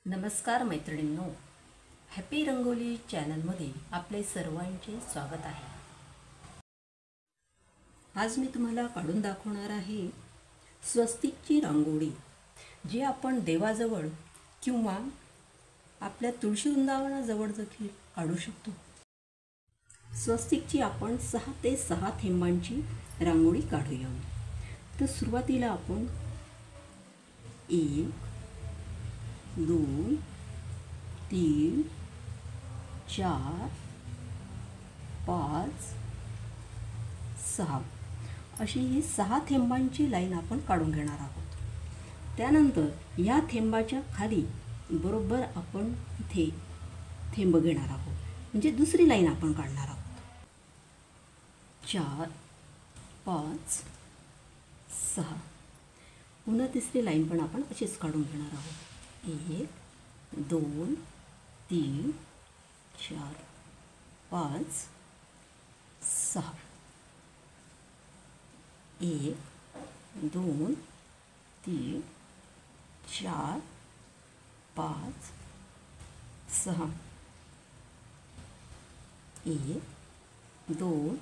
नमस्कार मैत्रिणींनो, हॅपी रंगोली चॅनलमध्ये आपले सर्वांचे स्वागत आहे। आज मी तुम्हाला काढून दाखवणार आहे स्वस्तिकची रांगोळी, जी आपण देवाजवळ किंवा आपल्या तुळशी वृंदावनाजवळ देखील काढू शकतो। स्वस्तिकची आपण 6 ते 6 थेंबांची रांगोळी काढूया। तर सुरुवातीला आपण 1 2 3 4 5 6 अशी ही 6 थेंबांची लाईन आपण काढून घेणार आहोत। त्यानंतर या थेंबाच्या खाली बरोबर आपण इथे थेंब घेणार आहोत, म्हणजे दुसरी लाईन आपण काढणार आहोत। 4 5 6 पुन्हा तिसरी लाईन पण आपण अशीच काढून घेणार आहोत। 1 2 3 4 5 6 1 2 3 4 5 6 1 2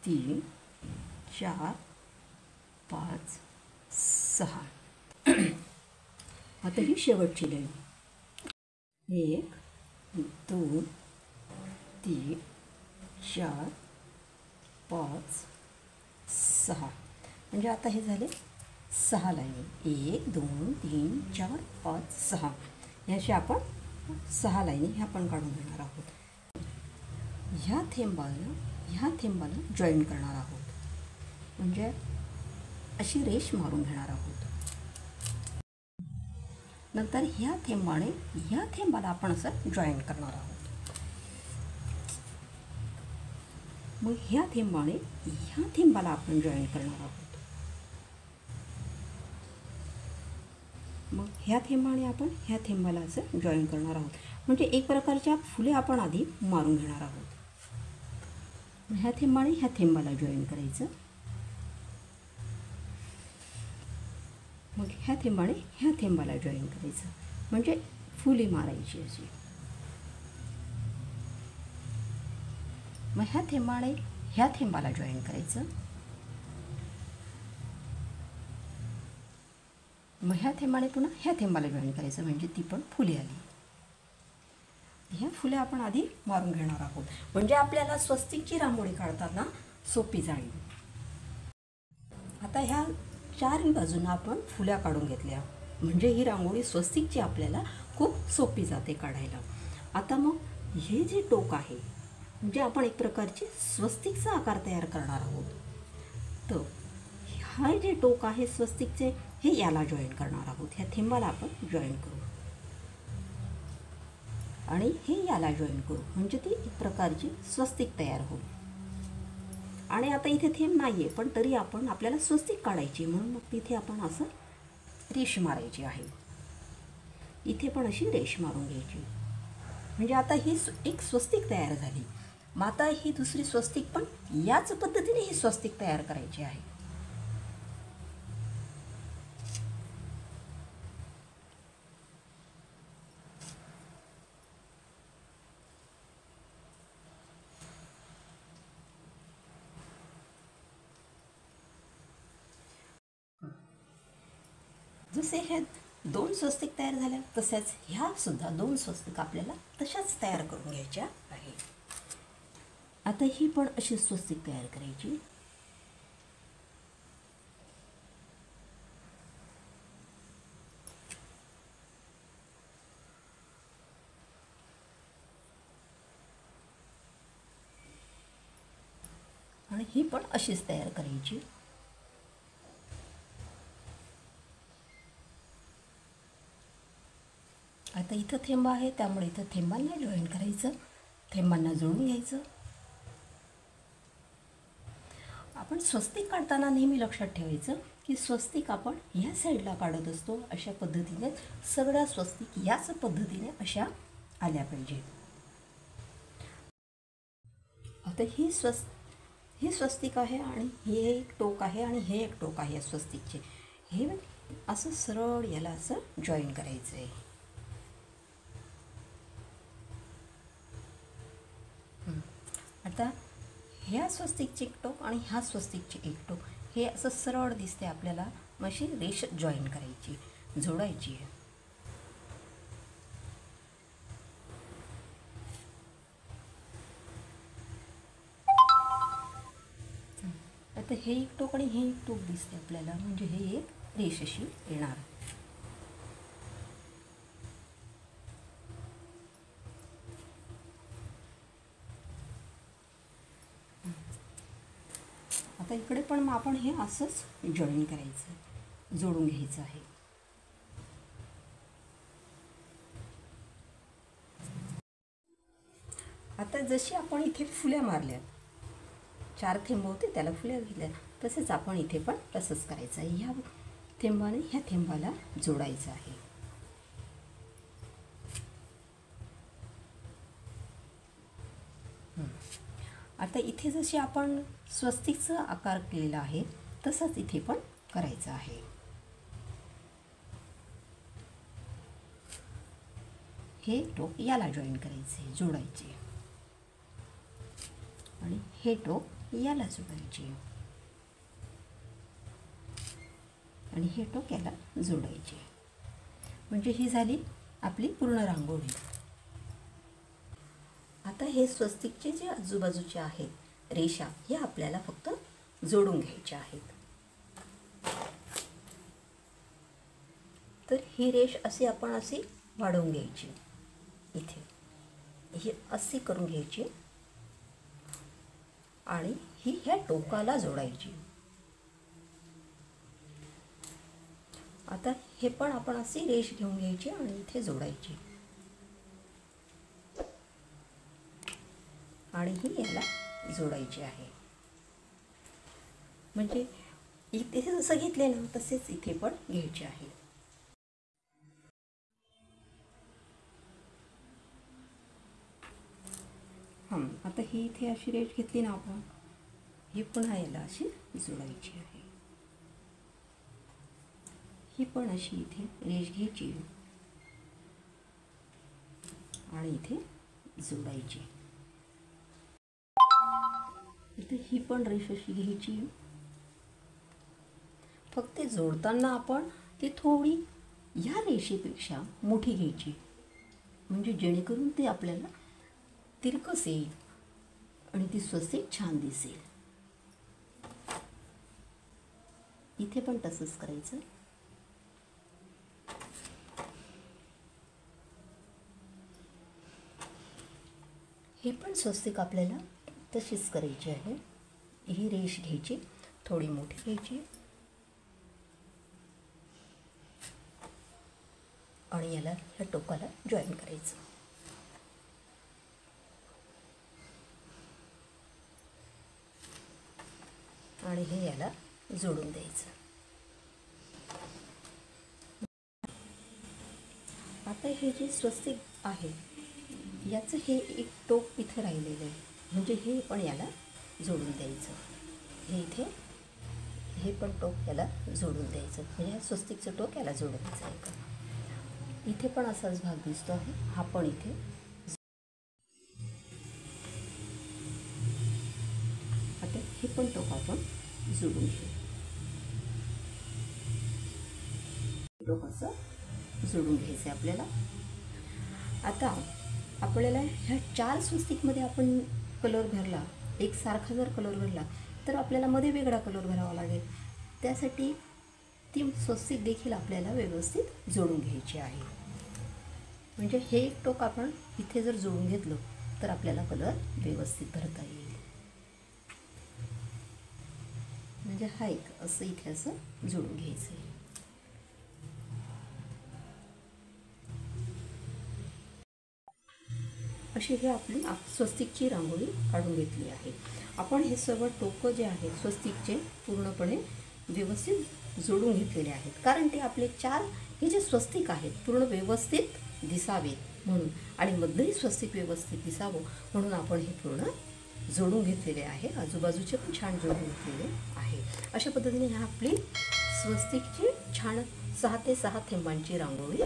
3 4 5 6 आता ही शेवटची लाईन 1 2 3 4 5 6 म्हणजे आता हे झाले 6 लाईनी। 1 2 3 4 5 6 याशी आपण 6 लाईनी ह्या पण काढून घेणार आहोत। ह्या थेंबाला जॉईन करणार आहोत, म्हणजे अशी रेष मारून घेणार आहोत। नंतर ह्या थेंबाला आपण असं जॉईन करणार आहोत। मग ह्या थेंबाला आपण जॉईन करणार आहोत। मग ह्या थेंबाला असं जॉईन करणार आहोत, म्हणजे एक प्रकारच्या फुले आपण आधी मारून घेणार आहोत। ह्या थेंबाला जॉईन करायचं, मग ह्या थेंबाला जॉईन करायचं, म्हणजे फुले मारायची अशी। मग ह्या थेंबाला जॉईन करायचं, मग पुन्हा ह्या थेंबाला जॉईन करायचं, म्हणजे ती पण फुले आली। ह्या फुले आपण आधी मारून घेणार आहोत, म्हणजे आपल्याला स्वस्तिकची रांगोळी काढताना सोपी जाईल। आता ह्या 4 बाजूंना आपण फुल्या काढून घेतल्या, म्हणजे ही रांगोळी स्वस्तिकची आपल्याला खूप सोपी जाते काढायला। आता मग हे जे टोक आहे, म्हणजे आपण एक प्रकारची स्वस्तिकचा आकार तयार करणार आहोत। तर हा जे टोक आहे स्वस्तिकचे, हे याला जॉईन करणार आहोत। ह्या थेंबाला आपण जॉईन करू आणि हे याला जॉईन करू, म्हणजे ती एक प्रकारची स्वस्तिक तयार होईल। आणि आता इथे थेंब नाहीये, पण तरी आपल्याला स्वस्तिक काढायची, म्हणून मग तिथे आपण असं रेष मारायची आहे। इथे पण अशी रेष मारून घ्यायची, म्हणजे आता ही एक स्वस्तिक तयार झाली। मग आता ही दुसरी स्वस्तिक पण याच पद्धतीने ही स्वस्तिक तयार करायची आहे। जसे हे 2 स्वस्तिक तयार झाल्या, तसेच ह्या सुद्धा 2 स्वस्तिक आपल्याला तशाच तयार करून घ्यायच्या आहेत। आता ही पण अशी स्वस्तिक तयार करायची। आणि ही पण अशीच तयार करायची। आता इथं थेंब आहे, त्यामुळे इथं थेंबांना जॉईन करायचं, थेंबांना जोडून घ्यायचं। आपण स्वस्तिक काढताना नेहमी लक्षात ठेवायचं की स्वस्तिक आपण ह्या साईडला काढत असतो, अशा पद्धतीने सगळ्या स्वस्तिक याच पद्धतीने अशा आल्या पाहिजे। आता ही स्वस्तिक आहे आणि हे एक टोक आहे आणि हे एक टोक आहे स्वस्तिकचे। हे असं सरळ याला असं जॉईन करायचं आहे। आता ह्या स्वस्तिकचे एक टोक आणि ह्या स्वस्तिकचे एक टोक हे असं सरळ दिसते आपल्याला, मग अशी रेष जॉईन करायची, जोडायची आहे. आता हे एक टोक आणि हे एक टोक दिसते आपल्याला, म्हणजे हे एक रेष अशी येणार. आता इकडे पण मग आपण हे असंच जॉईन करायचं, जोडून घ्यायचं आहे. आता जशी आपण इथे फुल्या मारल्या, 4 थेंब होते त्याला फुल्या दिल्या, तसेच आपण इथे पण तसंच करायचं आहे. ह्या थेंबाने ह्या थेंबाला जोडायचं आहे. आता इथे जशी आपण स्वस्तिकचा आकार केलेला आहे तसंच इथे पण करायचं आहे. हे टोक याला जॉईन करायचे, जोडायचे, आणि हे टोक याला जोडायचे, आणि हे टोक याला जोडायचे. म्हणजे ही झाली आपली पूर्ण रांगोळी. आता हे स्वस्तिकचे जे आजूबाजूचे आहेत रेषा, हे आपल्याला फक्त जोडून घ्यायच्या आहेत. तर ही रेष अशी आपण अशी वाढवून घ्यायची, इथे ही अशी करून घ्यायची, आणि ही ह्या टोकाला जोडायची. आता हे पण आपण अशी रेष घेऊन घ्यायची आणि इथे जोडायची, आणि ही याला जोडायची आहे. म्हणजे इथे जसं घेतले ना तसेच इथे पण घ्यायचे आहे. आता ही इथे अशी रेष घेतली ना आपण, ही पुन्हा याला अशी जोडायची आहे. ही पण अशी इथे रेष घ्यायची आणि इथे जोडायची. इथे ही पण रेष अशी घ्यायची, फक्त जोडताना आपण ती थोडी या रेषेपेक्षा मोठी घ्यायची, म्हणजे जेणेकरून ते आपल्याला तिरकस येईल आणि ती स्वस्तिक छान दिसेल. इथे पण तसंच करायचं. हे पण स्वस्तिक आपल्याला तशीच करायची आहे. ही रेष घ्यायची, थोडी मोठी घ्यायची, आणि याला ह्या टोकाला जॉईन करायचं. आणि हे याला जोडून द्यायचं. आता हे जे स्वस्तिक आहे याचं हे एक टोक इथे राहिलेलं आहे, म्हणजे हे पण याला जोडून द्यायचं. हे इथे हे पण टोक याला जोडून द्यायचं, म्हणजे स्वस्तिकचं टोक याला जोडायचं आहे का. इथे पण असाच भाग दिसतो आहे, हा पण इथे. आता हे पण टोक आपण जोडून घेऊ. टोक असं जोडून घ्यायचं आहे आपल्याला. आता आपल्याला ह्या 4 स्वस्तिकमध्ये आपण कलर भरला, एक सारखा जर कलर भरला तर आपल्याला मध्ये वेगळा कलर भरावा लागेल. त्यासाठी ती स्वस्तिक देखील आपल्याला व्यवस्थित जोडून घ्यायची आहे. म्हणजे हे एक टोक आपण इथे जर जोडून घेतलं तर आपल्याला कलर व्यवस्थित भरता येईल. म्हणजे हा एक असं इथे असं जोडून घ्यायचं आहे. अशी ही आपली स्वस्तिकची रांगोळी काढून घेतली आहे. आपण हे सर्व टोकं जे आहेत स्वस्तिकचे पूर्णपणे व्यवस्थित जोडून घेतलेले आहेत, कारण ते आपले 4 हे जे स्वस्तिक आहेत पूर्ण व्यवस्थित दिसावेत म्हणून, आणि मधलंही स्वस्तिक व्यवस्थित दिसावं म्हणून आपण हे पूर्ण जोडून घेतलेले आहे. आजूबाजूचे पण छान जोडून घेतलेले आहे. अशा पद्धतीने ह्या आपली स्वस्तिकची छान 6 ते 6 थेंबांची रांगोळी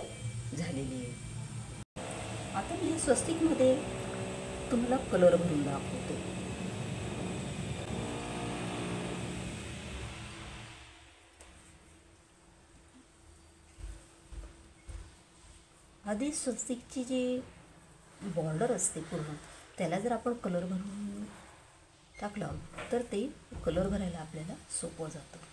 झालेली आहे. आता मी स्वस्तिकमध्ये तुम्हाला कलर भरून दाखवते. आधी स्वस्तिकची जी बॉर्डर असते पूर्ण, त्याला जर आपण कलर भरून टाकलं तर ते कलर भरायला आपल्याला सोपं जातं.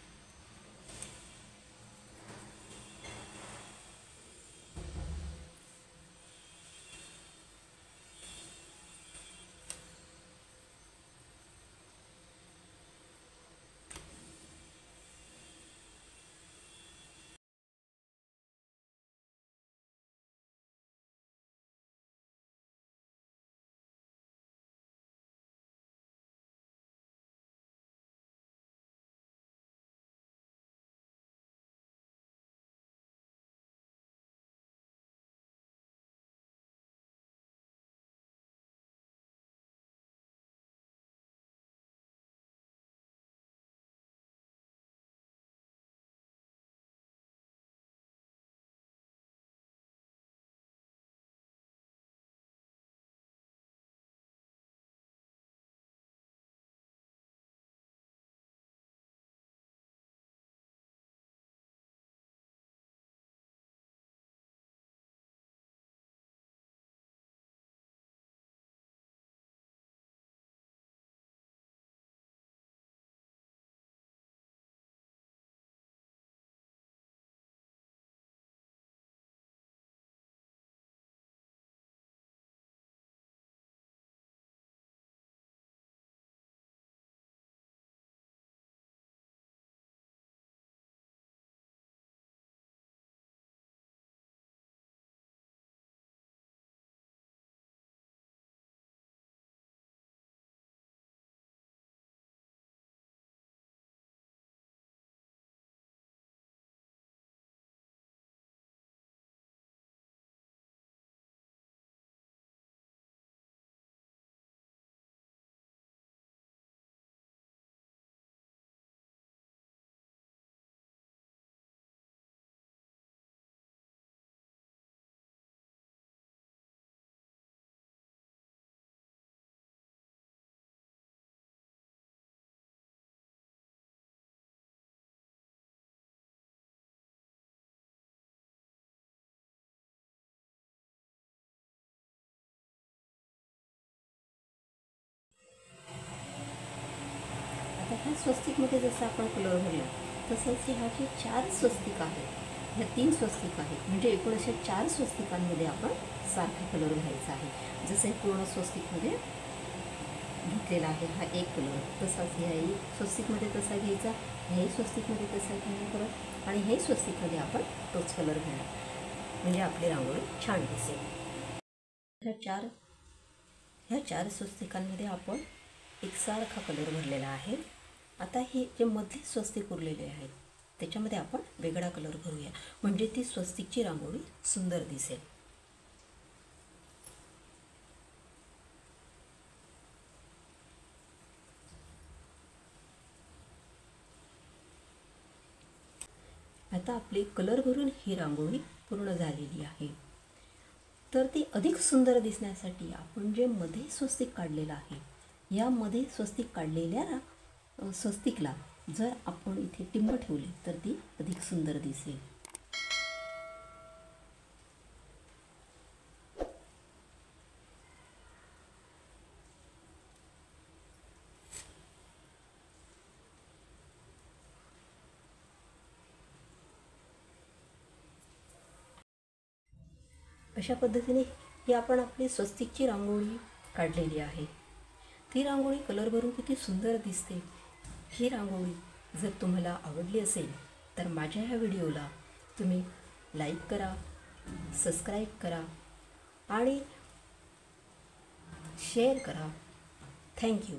आता ह्या स्वस्तिकमध्ये जसं आपण कलर भरला तसंच ह्या जे 4 स्वस्तिक आहेत, ह्या 3 स्वस्तिक आहेत, म्हणजे एकूण अशा 4 स्वस्तिकांमध्ये आपण सारखा कलर घ्यायचा आहे. जसं हे पूर्ण स्वस्तिकमध्ये घेतलेला आहे हा एक कलर, तसाच ह्याही स्वस्तिकमध्ये तसा घ्यायचा, ह्याही स्वस्तिकमध्ये तसा घ्यायला परत, आणि ह्याही स्वस्तिकमध्ये आपण तोच कलर घेणार, म्हणजे आपली रांगोळी छान दिसेल. ह्या चार स्वस्तिकांमध्ये आपण एकसारखा कलर भरलेला आहे. आता हे जे मधले स्वस्तिक उरलेले आहेत त्याच्यामध्ये आपण वेगळा कलर भरूया, म्हणजे ती स्वस्तिकची रांगोळी सुंदर दिसेल. आता आपली कलर भरून ही रांगोळी पूर्ण झालेली आहे. तर ती अधिक सुंदर दिसण्यासाठी आपण जे मध्ये स्वस्तिक काढलेलं आहे, यामध्ये स्वस्तिक काढलेल्या स्वस्तिकला जर आपण इथे टिंब ठेवले तर ती अधिक सुंदर दिसेल. अशा पद्धतीने ही आपण आपली स्वस्तिकची रांगोळी काढलेली आहे. ती रांगोळी कलर भरून किती सुंदर दिसते. ही रांगोळी जर तुम्हाला आवडली असेल तर माझ्या ह्या व्हिडिओला तुम्ही लाईक करा, सबस्क्राईब करा आणि शेअर करा. थँक्यू.